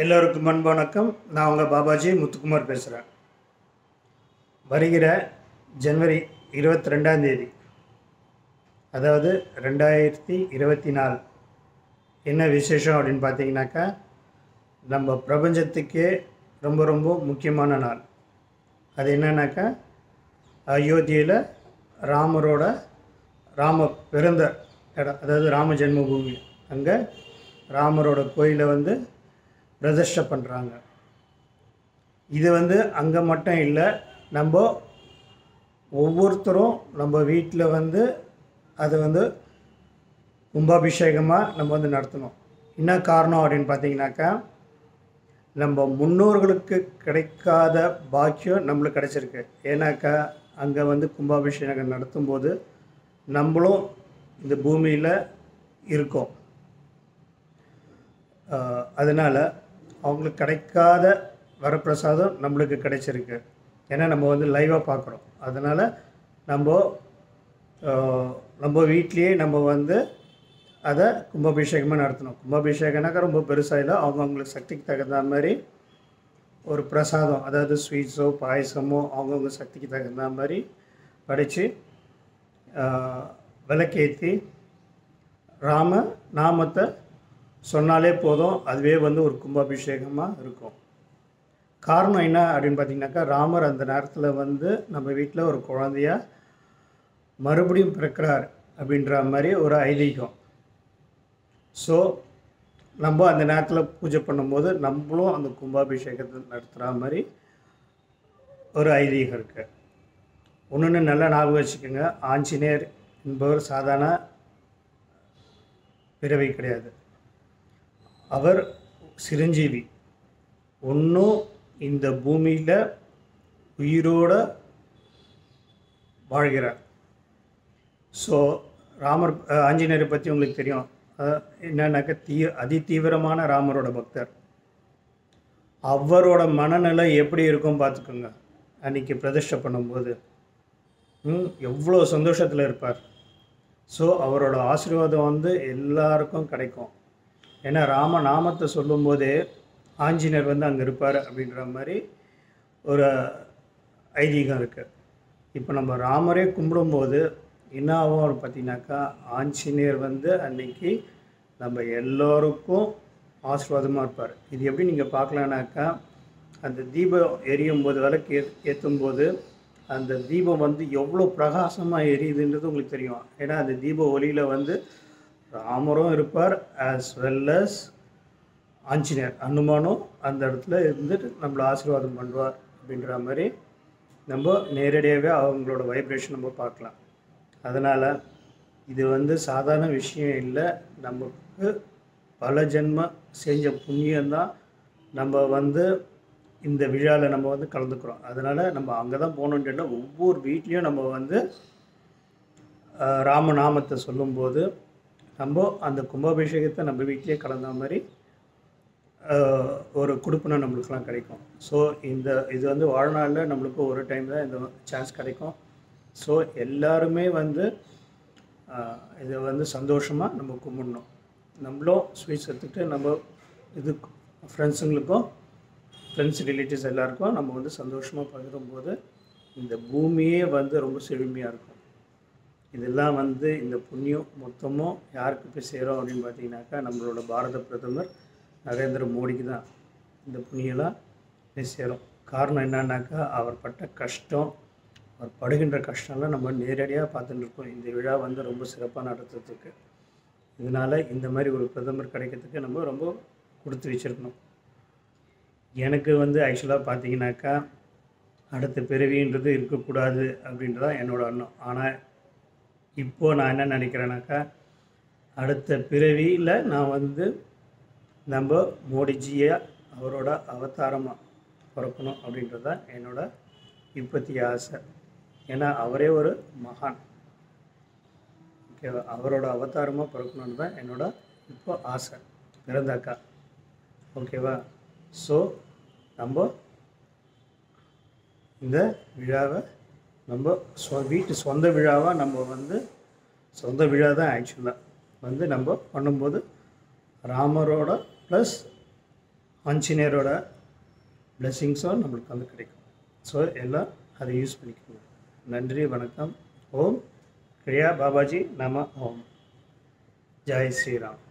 எல்லோருக்கும் அன்பு வணக்கம். நான் உங்கள் பாபாஜி முத்துக்குமார் பேசுகிறேன். வருகிற ஜனவரி 22 அதாவது 2024 என்ன விசேஷம் அப்படின்னு பார்த்தீங்கன்னாக்கா, நம்ம பிரபஞ்சத்துக்கே ரொம்ப ரொம்ப முக்கியமான நாள். அது என்னன்னாக்கா, அயோத்தியில் ராம பிறந்த இடம், அதாவது ராம ஜென்மபூமி. அங்கே ராமரோட கோயிலை பிரதிஷ்டை பண்ணுறாங்க. இது அங்கே மட்டும் இல்லை, நம்ம ஒவ்வொருத்தரும் நம்ம வீட்டில் அதை கும்பாபிஷேகமாக நம்ம நடத்தணும். என்ன காரணம் அப்படின்னு பார்த்தீங்கன்னாக்கா, நம்ம முன்னோர்களுக்கு கிடைக்காத பாக்கியம் நம்மளுக்கு கிடைச்சிருக்கு. ஏன்னாக்கா அங்கே கும்பாபிஷேகம் நடத்தும்போது நம்மளும் இந்த பூமியில் இருக்கோம். அதனால் அவங்களுக்கு கிடைக்காத வரப்பிரசாதம் நம்மளுக்கு கிடைச்சிருக்கு. ஏன்னா நம்ம லைவாக பார்க்குறோம். அதனால் நம்ம வீட்லேயே நம்ம அதை கும்பாபிஷேகமாக நடத்தணும். கும்பாபிஷேகம்னாக்கா ரொம்ப பெருசாக இல்லை, அவங்கவுங்களுக்கு சக்திக்கு தகுந்த மாதிரி ஒரு பிரசாதம், அதாவது ஸ்வீட்ஸோ பாயசமோ அவங்கவுங்க சக்திக்கு தகுந்த மாதிரி படைத்து விளக்கேற்றி ராம நாமத்தை சொன்னாலே போதும். அதுவே ஒரு கும்பாபிஷேகமாக இருக்கும். காரணம் என்ன அப்படின்னு பார்த்திங்கனாக்கா, ராமர் அந்த நேரத்தில் நம்ம வீட்டில் ஒரு குழந்தையாக மறுபடியும் பிறக்கிறார் அப்படின்ற மாதிரி ஒரு ஐதீகம். ஸோ நம்ம அந்த நேரத்தில் பூஜை பண்ணும்போது நம்மளும் அந்த கும்பாபிஷேகத்தை நடத்துகிற மாதிரி ஒரு ஐதீகம் இருக்குது. ஒன்று நல்லா ஞாபகம் வச்சுக்கோங்க, ஆஞ்சநேயர் என்பவர் சாதாரண பிறவி கிடையாது. அவர் சிரஞ்சீவி. ஒன்றும் இந்த பூமியில் உயிரோடு வாழ்கிறார். ஸோ ஆஞ்சநேயரை பற்றி உங்களுக்கு தெரியும். என்னன்னாக்கா அதிதீவிரமான ராமரோட பக்தர். அவரோட மனநிலை எப்படி இருக்கும் பார்த்துக்கோங்க. அன்றைக்கி பிரதிஷ்டை பண்ணும்போது எவ்வளோ சந்தோஷத்தில் இருப்பார். ஸோ அவரோட ஆசீர்வாதம் எல்லாருக்கும் கிடைக்கும். ஏன்னா ராம நாமத்தை சொல்லும்போதே ஆஞ்சநேயர் அங்கே இருப்பார் அப்படின்ற மாதிரி ஒரு ஐதீகம் இருக்குது. இப்போ நம்ம ராமரே கும்பிடும்போது என்ன ஆகும் பார்த்தீங்கன்னாக்கா, ஆஞ்சநேயர் அன்னைக்கு நம்ம எல்லோருக்கும் ஆசீர்வாதமாக இருப்பார். இது எப்படி நீங்கள் பார்க்கலான்னாக்கா, அந்த தீபம் எரியும் போது, விளக்கு ஏற்றும்போது அந்த தீபம் எவ்வளோ பிரகாசமாக எரியுதுன்றது உங்களுக்கு தெரியும். ஏன்னா அந்த தீப ஒளியில் ராமரும் இருப்பார், ஆஸ் வெல் அஸ் ஆஞ்சநேயர் அனுமானும் அந்த இடத்துல இருந்துட்டு நம்மளை ஆசீர்வாதம் பண்ணுவார் அப்படின்ற மாதிரி நம்ம நேரடியாகவே அவங்களோட வைப்ரேஷன் நம்ம பார்க்கலாம். அதனால் இது சாதாரண விஷயம் இல்லை. நமக்கு பல ஜென்ம செஞ்ச புண்ணியம்தான் நம்ம இந்த விழாவில் நம்ம கலந்துக்கிறோம். அதனால் நம்ம அங்கே தான் போகணுன்ட்டு ஒவ்வொரு வீட்லேயும் நம்ம ராமநாமத்தை சொல்லும்போது நம்ம அந்த கும்பாபிஷேகத்தை நம்ம வீட்டிலே கலந்த மாதிரி ஒரு கொடுப்புனா நம்மளுக்கெலாம் கிடைக்கும். ஸோ இது வாழ்நாளில் நம்மளுக்கு ஒரு டைம் தான் இந்த சான்ஸ் கிடைக்கும். ஸோ எல்லாருமே இதை சந்தோஷமாக நம்ம கும்பிடணும். நம்மளும் ஸ்வீட்ஸ் எடுத்துகிட்டு நம்ம இது ஃப்ரெண்ட்ஸுங்களுக்கும் ஃப்ரெண்ட்ஸ் ரிலேட்டிவ்ஸ் எல்லாருக்கும் நம்ம சந்தோஷமாக பகிரும்போது இந்த பூமியே ரொம்ப செழுமையாக இருக்கும். இதெல்லாம் இந்த புண்ணியம் மொத்தமும் யாருக்கு போய் சேரும் அப்படின்னு பார்த்தீங்கன்னாக்கா, நம்மளோட பாரத பிரதமர் நரேந்திர மோடிக்கு தான் இந்த புண்ணியெல்லாம் போய் சேரும். காரணம் என்னன்னாக்கா, அவர் பட்ட கஷ்டம், அவர் படுகின்ற கஷ்டம்லாம் நம்ம நேரடியாக பார்த்துட்டு இருக்கோம். இந்த விழா ரொம்ப சிறப்பாக நடத்துறதுக்கு. இதனால் இந்த மாதிரி ஒரு பிரதமர் கிடைக்கிறதுக்கு நம்ம ரொம்ப கொடுத்து வச்சுருக்கணும். எனக்கு ஆக்சுவலாக பார்த்தீங்கன்னாக்கா, அடுத்த பிறவின்றது இருக்கக்கூடாது அப்படின்றதான் என்னோடய எண்ணம். ஆனால் இப்போது நான் என்ன நினைக்கிறேன்னாக்கா, அடுத்த பிறவியில் நான் நம்ம மோடிஜியை அவரோட அவதாரமாக பிறக்கணும் அப்படின்றது தான் என்னோட இப்போத்திய ஆசை. ஏன்னா அவரே ஒரு மகான். ஓகேவா? அவரோட அவதாரமாக பிறக்கணுன்னு தான் என்னோட இப்போ ஆசை பிறந்தாக்கா. ஓகேவா? ஸோ நம்ம இந்த விழாவை நம்ம வீட்டு சொந்த விழாவாக நம்ம சொந்த விழா தான் ஆக்சுவலாக நம்ம பண்ணும்போது ராமரோட ப்ளஸ் ஆஞ்சநேயரோட பிளெஸ்ஸிங்ஸும் நம்மளுக்கு வந்து கிடைக்கும். ஸோ எல்லாம் அதை யூஸ் பண்ணிக்கணும். நன்றி, வணக்கம். ஓம் கிரியா பாபாஜி நம ஓம். ஜெய் ஸ்ரீராம்.